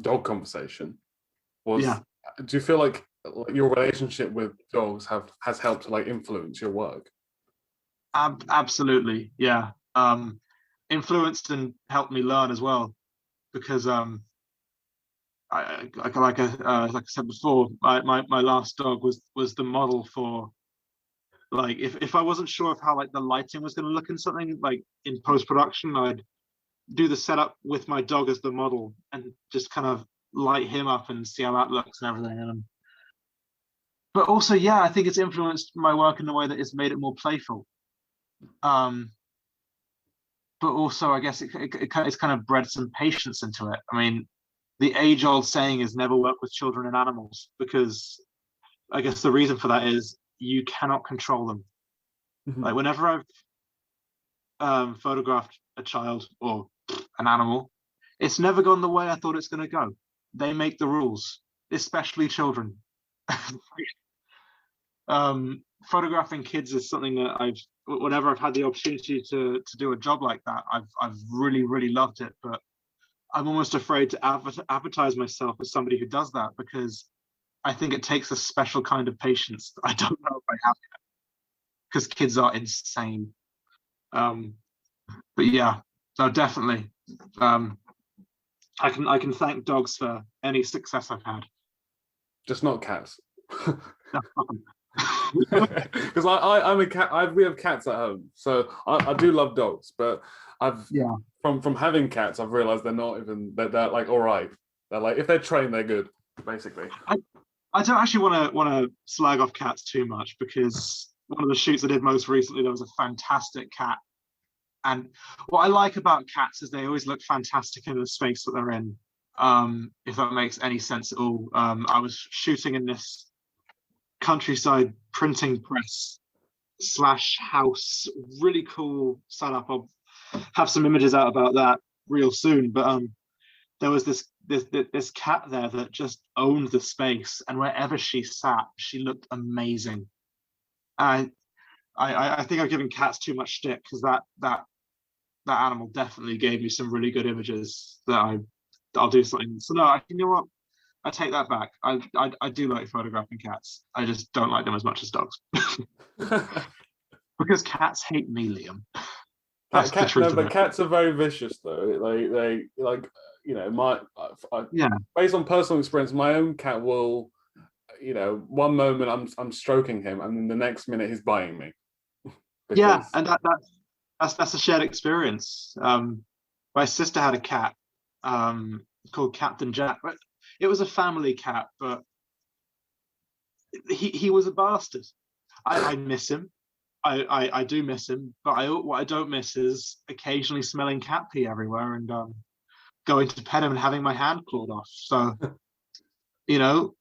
dog conversation was, do you feel like your relationship with dogs has helped to like influence your work? Absolutely, yeah. influenced and helped me learn as well, because like I said before, my last dog was the model for, like, if I wasn't sure of how like the lighting was going to look in something like in post-production, I'd do the setup with my dog as the model and just kind of light him up and see how that looks and everything. But also, yeah, I think it's influenced my work in a way that it's made it more playful. But also, I guess it's kind of bred some patience into it. I mean, the age-old saying is never work with children and animals, because I guess the reason for that is you cannot control them. Mm-hmm. Like whenever I've photographed a child or an animal, it's never gone the way I thought it's going to go. They make the rules, especially children. Photographing kids is something that whenever I've had the opportunity to do a job like that, I've really loved it. But I'm almost afraid to advertise myself as somebody who does that, because I think it takes a special kind of patience that I don't know if I have yet, because kids are insane. But yeah, no, definitely. I can thank dogs for any success I've had. Just not cats. Because I'm a cat. We have cats at home, so I do love dogs. But from having cats, I've realized they're not even they're like all right. They're like, if they're trained, they're good, basically. I don't actually want to slag off cats too much, because one of the shoots I did most recently, there was a fantastic cat. And what I like about cats is they always look fantastic in the space that they're in. If that makes any sense at all. I was shooting in this countryside printing press / house, really cool setup. I'll have some images out about that real soon. But there was this cat there that just owned the space, and wherever she sat, she looked amazing. I think I've given cats too much stick, because that animal definitely gave me some really good images that I'll do something. So no, you know what? I take that back. I do like photographing cats. I just don't like them as much as dogs. Because cats hate me, Liam. That's the truth. No, but cats are very vicious, though. They like, you know, based on personal experience, my own cat will, you know, one moment I'm stroking him, and then the next minute he's biting me. Yeah, and that's a shared experience. My sister had a cat called Captain Jack. It was a family cat, but he was a bastard. I miss him. I do miss him, but what I don't miss is occasionally smelling cat pee everywhere and going to pet him and having my hand clawed off. So, you know,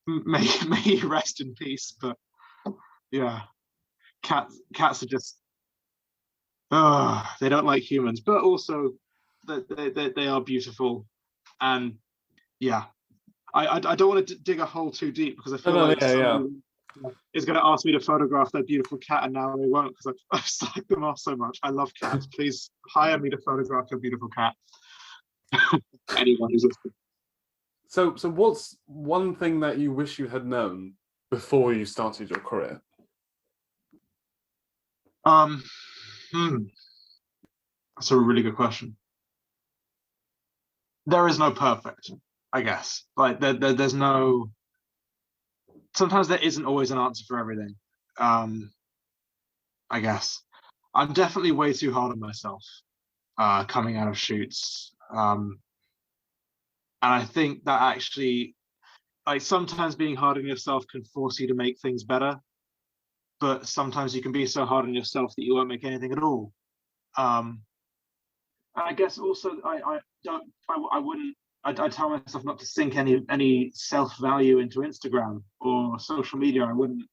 may he rest in peace. But yeah, cats are just they don't like humans, but also they are beautiful. And yeah, I don't want to dig a hole too deep, because I feel like somebody is going to ask me to photograph their beautiful cat, and now they won't, because I've slacked them off so much. I love cats. Please hire me to photograph your beautiful cat. Anyone who's listening. So what's one thing that you wish you had known before you started your career? That's a really good question. There is no perfect, I guess. Like there's no. Sometimes there isn't always an answer for everything. I guess I'm definitely way too hard on myself coming out of shoots, and I think that actually, like, sometimes being hard on yourself can force you to make things better, but sometimes you can be so hard on yourself that you won't make anything at all. And I guess also I tell myself not to sink any self-value into Instagram or social media. I wouldn't,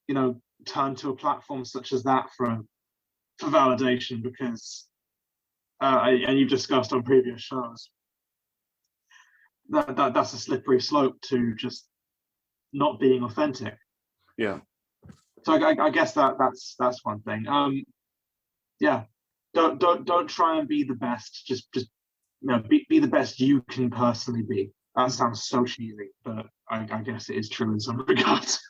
you know, turn to a platform such as that for validation, because and you've discussed on previous shows that's a slippery slope to just not being authentic. Yeah. So I guess that's one thing. Yeah, don't try and be the best. Just you know, be the best you can personally be. That sounds so cheesy, but I guess it is true in some regards.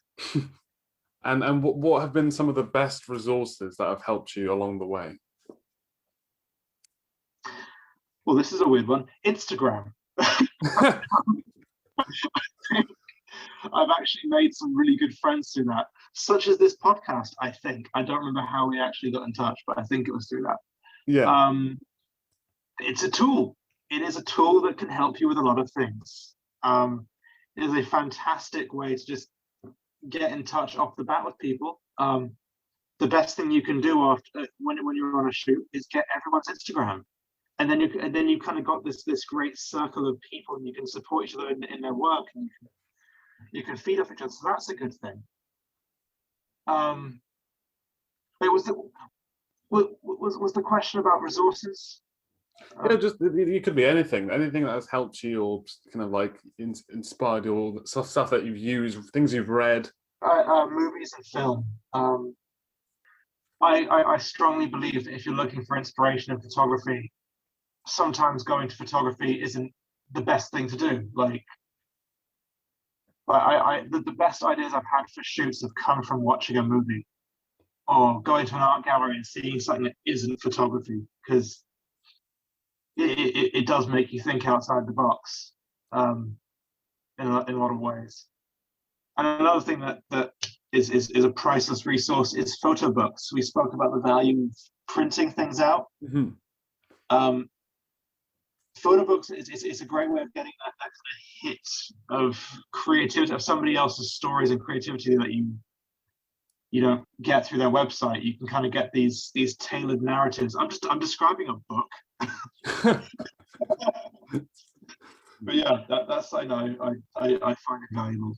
And what have been some of the best resources that have helped you along the way? well, this is a weird one. Instagram. I've actually made some really good friends through that, such as this podcast. I think I don't remember how we actually got in touch, but I think it was through that. Yeah. It's a tool. It is a tool that can help you with a lot of things. It is a fantastic way to just get in touch off the bat with people. The best thing you can do after when you're on a shoot is get everyone's Instagram, and then you kind of got this great circle of people, and you can support each other in their work, and you can feed off each other. So that's a good thing. It was the question about resources? Yeah, just it could be anything that has helped you or kind of like inspired you, or stuff that you've used, things you've read. Movies and film. I strongly believe that if you're looking for inspiration in photography, sometimes going to photography isn't the best thing to do. Like, the best ideas I've had for shoots have come from watching a movie or going to an art gallery and seeing something that isn't photography, because it does make you think outside the box in a lot of ways. And another thing that is a priceless resource is photo books. We spoke about the value of printing things out. Mm-hmm. Photo books is a great way of getting that kind of hit of creativity, of somebody else's stories and creativity that you don't get through their website. You can kind of get these tailored narratives. I'm describing a book. But yeah, that's I know I find it valuable.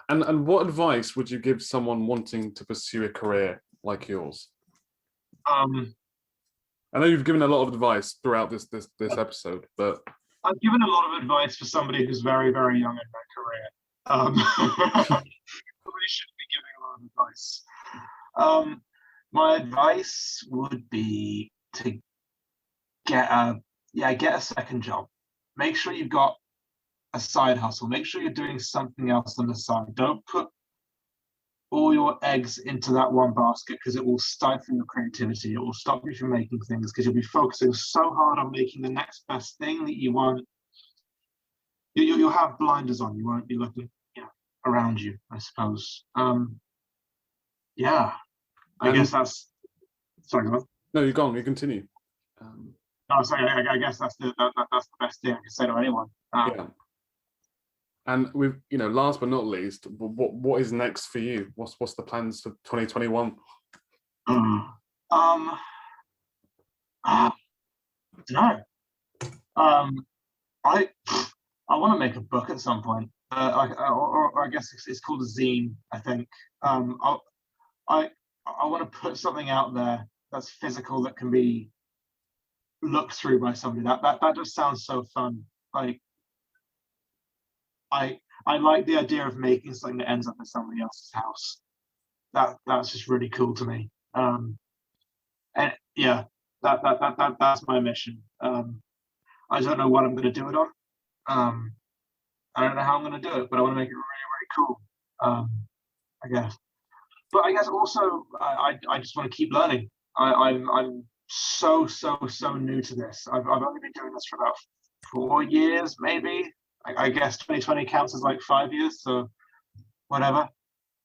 And what advice would you give someone wanting to pursue a career like yours? I know you've given a lot of advice throughout this episode, but I've given a lot of advice for somebody who's very, very young in their career. Probably shouldn't be giving a lot of advice. My advice would be to get a second job. Make sure you've got a side hustle. Make sure you're doing something else on the side. Don't put all your eggs into that one basket, because it will stifle your creativity. It will stop you from making things, because you'll be focusing so hard on making the next best thing that you want. You'll have blinders on. You won't be looking around you, I suppose. Yeah, I guess that's. Sorry, go on. No, you're gone. You continue. No, sorry. I guess that's the best thing I can say to anyone. Yeah. And we've, last but not least, what is next for you? What's the plans for 2021? I don't know. I want to make a book at some point. Or I guess it's called a zine, I think. I want to put something out there that's physical, that can be looked through by somebody. That just sounds so fun. Like, I like the idea of making something that ends up in somebody else's house. That's just really cool to me. And yeah, that's my mission. I don't know what I'm going to do it on. I don't know how I'm going to do it, but I want to make it really, really cool. I guess. But I guess also I just want to keep learning. I'm so new to this. I've only been doing this for about 4 years, maybe. I guess 2020 counts as like 5 years, so whatever.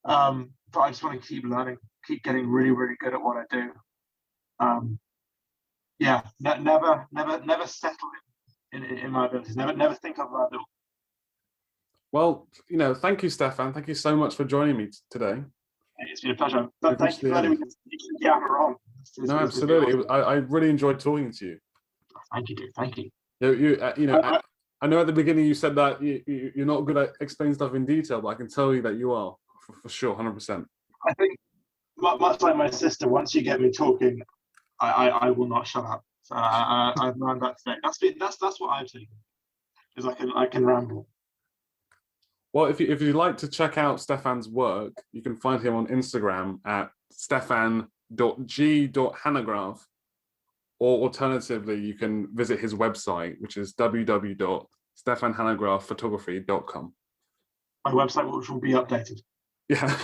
But I just want to keep learning, keep getting really, really good at what I do. Yeah, never settle in my abilities. Never think of that. Well, thank you, Stefan. Thank you so much for joining me today. It's been a pleasure. Thank you for letting me yammer on. No, absolutely. I really enjoyed talking to you. Thank you, dude. Thank you. I know at the beginning you said that you're not good at explaining stuff in detail, but I can tell you that you are, for sure, 100%. I think, much like my sister, once you get me talking, I will not shut up. So I've learned that today. That's what I've taken, is I can ramble. Well, if you'd like to check out Stefan's work, you can find him on Instagram at stefan.g.hanegraaf. Or alternatively, you can visit his website, which is www.stefanhanegraafphotography.com. My website, which will be updated. Yeah.